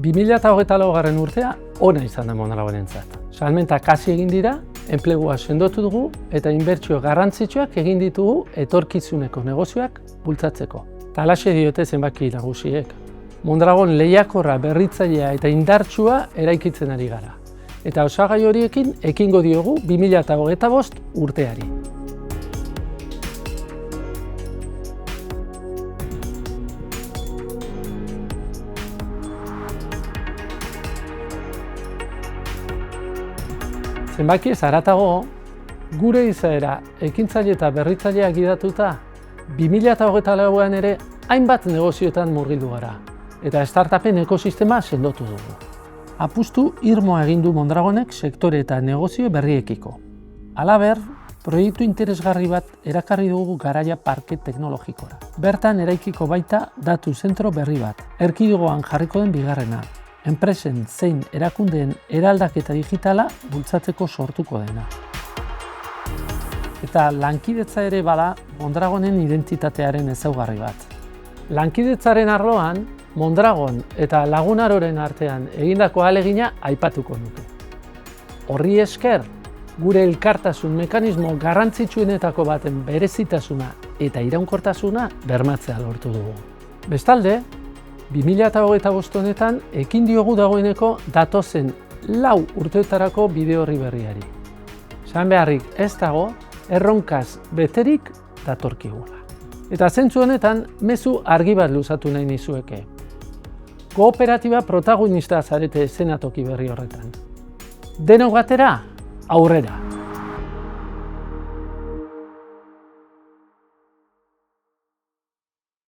2024. urtea ona izan da Mondragonentzat. Salmentak hasi egin dira, enplegua sendotu dugu eta inbertsio garrantzitsuak egin ditugu etorkizuneko negozioak bultzatzeko. Halaxe diote zenbaki nagusiek. Mondragon lehiakorra, berritzailea eta indartsua eraikitzen ari gara. Eta osagai horiekin ekingo diogu 2025 urteari. Zenbaki ez haratago, gure izaera ekintzaile eta berritzailea gidatuta 2024an ere hainbat negozioetan murgildu gara eta startupen ekosistema sendotu dugu. Apustu irmoa egin du Mondragonek sektore eta negozio berriekiko. Halaber, proiektu interesgarri bat erakarri dugu Garaia Parke Teknologikora. Bertan eraikiko baita datu zentro berri bat, erkidegoan jarriko den bigarrena. Enpresen zein erakundeen eraldaketa digitala bultzatzeko sortuko dena. Eta lankidetza ere bada Mondragonen identitatearen ezaugarri bat. Lankidetzaren arloan, Mondragon eta Lagunaroren artean egindako ahalegina aipatuko nuke. Horri esker, gure elkartasun mekanismo garrantzitsuenetako baten berezitasuna eta iraunkortasuna bermatzea lortu dugu. Bestalde, 2025 honetan ekin diogu dagoeneko datozen 4 urteetarako bide orri berriari. Esan beharrik ez dago, erronkaz beterik datorkigula. Eta zentzu honetan, mezu argi bat luzatu nahi nizueke. Kooperatiba protagonista zarete eszenatoki berri horretan. Denok batera, aurrera!